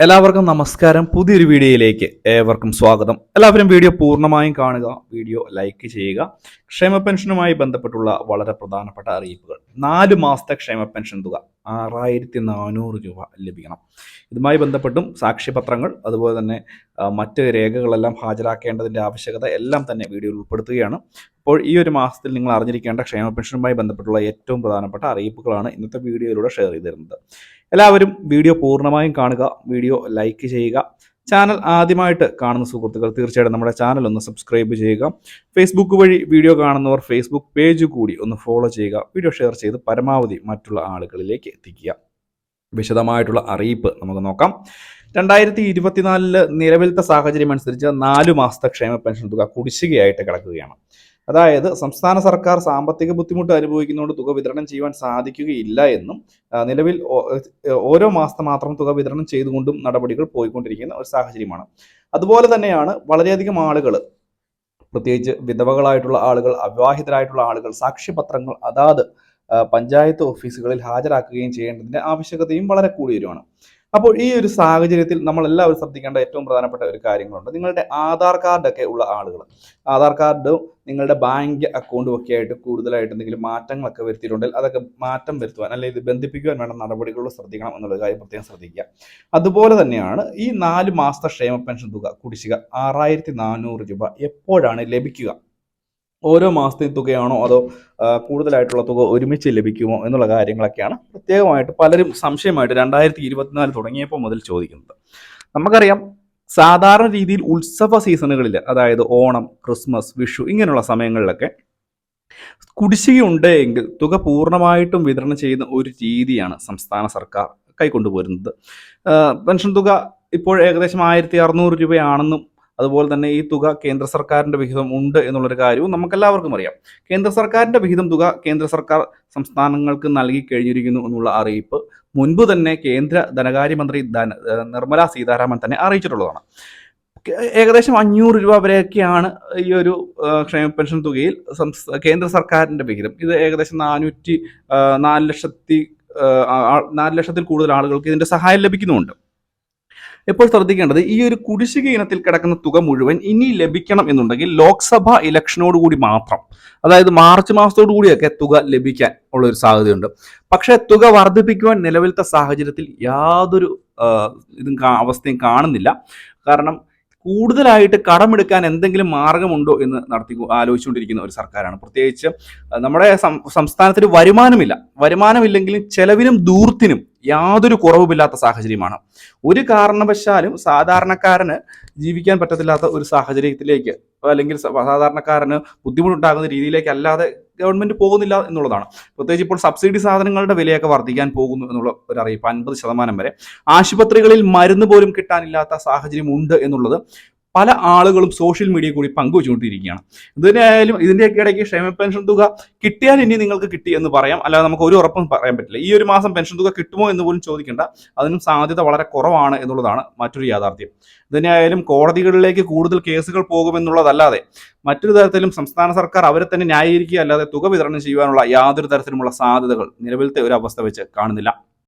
എല്ലാവർക്കും നമസ്കാരം. പുതിയൊരു വീഡിയോയിലേക്ക് ഏവർക്കും സ്വാഗതം. എല്ലാവരും വീഡിയോ പൂർണ്ണമായും കാണുക, വീഡിയോ ലൈക്ക് ചെയ്യുക. ക്ഷേമ പെൻഷനുമായി ബന്ധപ്പെട്ടുള്ള വളരെ പ്രധാനപ്പെട്ട അറിയിപ്പുകൾ. 4 മാസത്തെ ക്ഷേമ പെൻഷൻ തുക 6400 രൂപ ലഭിക്കണം. ഇതുമായി ബന്ധപ്പെട്ടും സാക്ഷ്യപത്രങ്ങൾ അതുപോലെ തന്നെ മറ്റ് രേഖകളെല്ലാം ഹാജരാക്കേണ്ടതിൻ്റെ ആവശ്യകത എല്ലാം തന്നെ വീഡിയോയിൽ ഉൾപ്പെടുത്തുകയാണ്. അപ്പോൾ ഈ ഒരു മാസത്തിൽ നിങ്ങൾ അറിഞ്ഞിരിക്കേണ്ട ക്ഷേമ പെൻഷനുമായി ബന്ധപ്പെട്ടുള്ള ഏറ്റവും പ്രധാനപ്പെട്ട അറിയിപ്പുകളാണ് ഇന്നത്തെ വീഡിയോയിലൂടെ ഷെയർ ചെയ്ത് തരുന്നത്. എല്ലാവരും വീഡിയോ പൂർണ്ണമായും കാണുക, വീഡിയോ ലൈക്ക് ചെയ്യുക. ചാനൽ ആദ്യമായിട്ട് കാണുന്ന സുഹൃത്തുക്കൾ തീർച്ചയായിട്ടും നമ്മുടെ ചാനൽ ഒന്ന് സബ്സ്ക്രൈബ് ചെയ്യുക. ഫേസ്ബുക്ക് വഴി വീഡിയോ കാണുന്നവർ ഫേസ്ബുക്ക് പേജ് കൂടി ഒന്ന് ഫോളോ ചെയ്യുക. വീഡിയോ ഷെയർ ചെയ്ത് പരമാവധി മറ്റുള്ള ആളുകളിലേക്ക് എത്തിക്കുക. വിശദമായിട്ടുള്ള അറിയിപ്പ് നമുക്ക് നോക്കാം. 2024 നിലവിലത്തെ സാഹചര്യം അനുസരിച്ച് 4 മാസത്തെ ക്ഷേമ പെൻഷൻ തുക കുടിശ്ശികയായിട്ട് കിടക്കുകയാണ്. അതായത് സംസ്ഥാന സർക്കാർ സാമ്പത്തിക ബുദ്ധിമുട്ട് അനുഭവിക്കുന്നതുകൊണ്ട് തുക വിതരണം ചെയ്യുവാൻ സാധിക്കുകയില്ല എന്നും നിലവിൽ ഓരോ മാസത്തെ മാത്രം തുക വിതരണം ചെയ്തുകൊണ്ടും നടപടികൾ പോയിക്കൊണ്ടിരിക്കുന്ന ഒരു സാഹചര്യമാണ്. അതുപോലെ തന്നെയാണ് വളരെയധികം ആളുകൾ, പ്രത്യേകിച്ച് വിധവകളായിട്ടുള്ള ആളുകൾ, അവിവാഹിതരായിട്ടുള്ള ആളുകൾ സാക്ഷ്യപത്രങ്ങൾ അതാത് പഞ്ചായത്ത് ഓഫീസുകളിൽ ഹാജരാക്കുകയും ചെയ്യേണ്ടതിന്റെ ആവശ്യകതയും വളരെ കൂടി വരുവാണ്. അപ്പോൾ ഈ ഒരു സാഹചര്യത്തിൽ നമ്മൾ എല്ലാവരും ശ്രദ്ധിക്കേണ്ട ഏറ്റവും പ്രധാനപ്പെട്ട ഒരു കാര്യങ്ങളുണ്ട്. നിങ്ങളുടെ ആധാർ കാർഡൊക്കെ ഉള്ള ആളുകൾ, ആധാർ കാർഡും നിങ്ങളുടെ ബാങ്ക് അക്കൗണ്ടും ഒക്കെ ആയിട്ട് കൂടുതലായിട്ട് എന്തെങ്കിലും മാറ്റങ്ങളൊക്കെ വരുത്തിയിട്ടുണ്ടെങ്കിൽ അതൊക്കെ മാറ്റം വരുത്തുവാൻ അല്ലെങ്കിൽ ഇത് ബന്ധിപ്പിക്കുവാൻ വേണ്ട നടപടികൾ ശ്രദ്ധിക്കണം എന്നുള്ള കാര്യം പ്രത്യേകം ശ്രദ്ധിക്കുക. അതുപോലെ തന്നെയാണ് ഈ 4 മാസത്തെ ക്ഷേമ പെൻഷൻ തുക കുടിശ്ശിക 6400 രൂപ എപ്പോഴാണ് ലഭിക്കുക? ഓരോ മാസത്തെയും തുകയാണോ അതോ കൂടുതലായിട്ടുള്ള തുക ഒരുമിച്ച് ലഭിക്കുമോ എന്നുള്ള കാര്യങ്ങളൊക്കെയാണ് പ്രത്യേകമായിട്ട് പലരും സംശയമായിട്ട് 2024 തുടങ്ങിയപ്പോൾ മുതൽ ചോദിക്കുന്നത്. നമുക്കറിയാം, സാധാരണ രീതിയിൽ ഉത്സവ സീസണുകളിൽ, അതായത് ഓണം, ക്രിസ്മസ്, വിഷു ഇങ്ങനെയുള്ള സമയങ്ങളിലൊക്കെ കുടിശ്ശികയുണ്ട് എങ്കിൽ തുക പൂർണ്ണമായിട്ടും വിതരണം ചെയ്യുന്ന ഒരു രീതിയാണ് സംസ്ഥാന സർക്കാർ കൈക്കൊണ്ടുപോരുന്നത്. പെൻഷൻ തുക ഇപ്പോൾ ഏകദേശം 1600 രൂപയാണെന്നും അതുപോലെ തന്നെ ഈ തുക കേന്ദ്ര സർക്കാരിന്റെ വിഹിതം ഉണ്ട് എന്നുള്ളൊരു കാര്യവും നമുക്കെല്ലാവർക്കും അറിയാം. കേന്ദ്ര സർക്കാരിന്റെ വിഹിതം തുക കേന്ദ്ര സർക്കാർ സംസ്ഥാനങ്ങൾക്ക് നൽകി കഴിഞ്ഞിരിക്കുന്നു എന്നുള്ള അറിയിപ്പ് മുൻപ് തന്നെ കേന്ദ്ര ധനകാര്യമന്ത്രി നിർമ്മല സീതാരാമൻ തന്നെ അറിയിച്ചിട്ടുള്ളതാണ്. ഏകദേശം 500 രൂപ വരെയൊക്കെയാണ് ഈ ഒരു ക്ഷേമ പെൻഷൻ തുകയിൽ കേന്ദ്ര സർക്കാരിന്റെ വിഹിതം. ഇത് ഏകദേശം 4 ലക്ഷത്തിൽ കൂടുതൽ ആളുകൾക്ക് ഇതിന്റെ സഹായം ലഭിക്കുന്നുമുണ്ട്. ഇപ്പോൾ ശ്രദ്ധിക്കേണ്ടത്, ഈ ഒരു കുടിശ്ശിക ഇനത്തിൽ കിടക്കുന്ന തുക മുഴുവൻ ഇനി ലഭിക്കണം എന്നുണ്ടെങ്കിൽ ലോക്സഭ ഇലക്ഷനോട് കൂടി മാത്രം, അതായത് മാർച്ച് മാസത്തോടു കൂടിയൊക്കെ തുക ലഭിക്കാൻ ഉള്ള ഒരു സാധ്യതയുണ്ട്. പക്ഷേ തുക വർദ്ധിപ്പിക്കുവാൻ നിലവിലത്തെ സാഹചര്യത്തിൽ യാതൊരു അവസ്ഥയും കാണുന്നില്ല. കാരണം കൂടുതലായിട്ട് കടമെടുക്കാൻ എന്തെങ്കിലും മാർഗമുണ്ടോ എന്ന് ആലോചിച്ചുകൊണ്ടിരിക്കുന്ന ഒരു സർക്കാരാണ്. പ്രത്യേകിച്ച് നമ്മുടെ സംസ്ഥാനത്തിന് വരുമാനമില്ലെങ്കിലും ചെലവിനും ദൂർത്തിനും യാതൊരു കുറവുമില്ലാത്ത സാഹചര്യമാണ്. ഒരു കാരണവശാലും സാധാരണക്കാരന് ജീവിക്കാൻ പറ്റത്തില്ലാത്ത ഒരു സാഹചര്യത്തിലേക്ക്, അല്ലെങ്കിൽ സാധാരണക്കാരന് ബുദ്ധിമുട്ടുണ്ടാകുന്ന രീതിയിലേക്ക് അല്ലാതെ ഗവൺമെന്റ് പോകുന്നില്ല എന്നുള്ളതാണ്. പ്രത്യേകിച്ച് ഇപ്പോൾ സബ്സിഡി സാധനങ്ങളുടെ വിലയൊക്കെ വർദ്ധിക്കാൻ പോകുന്നു എന്നുള്ള ഒരു അറിയിപ്പ്, 50% വരെ. ആശുപത്രികളിൽ മരുന്ന് പോലും കിട്ടാനില്ലാത്ത സാഹചര്യം ഉണ്ട് എന്നുള്ളത് പല ആളുകളും സോഷ്യൽ മീഡിയ കൂടി പങ്കുവച്ചുകൊണ്ടിരിക്കുകയാണ്. ഇതിനായാലും ഇതിൻ്റെയൊക്കെ ഇടയ്ക്ക് ക്ഷേമ പെൻഷൻ തുക കിട്ടിയാൽ ഇനി നിങ്ങൾക്ക് കിട്ടി എന്ന് പറയാം, അല്ലാതെ നമുക്ക് ഒരു ഉറപ്പും പറയാൻ പറ്റില്ല. ഈ ഒരു മാസം പെൻഷൻ തുക കിട്ടുമോ എന്ന് പോലും ചോദിക്കേണ്ട, അതിനും സാധ്യത വളരെ കുറവാണ് എന്നുള്ളതാണ് മറ്റൊരു യാഥാർത്ഥ്യം. ഇതിനായാലും കോടതികളിലേക്ക് കൂടുതൽ കേസുകൾ പോകുമെന്നുള്ളതല്ലാതെ മറ്റൊരു തരത്തിലും സംസ്ഥാന സർക്കാർ അവരെ തന്നെ ന്യായീകരിക്കുക അല്ലാതെ തുക വിതരണം ചെയ്യുവാനുള്ള യാതൊരു തരത്തിലുമുള്ള സാധ്യതകൾ നിലവിലത്തെ ഒരു അവസ്ഥ വെച്ച് കാണുന്നില്ല.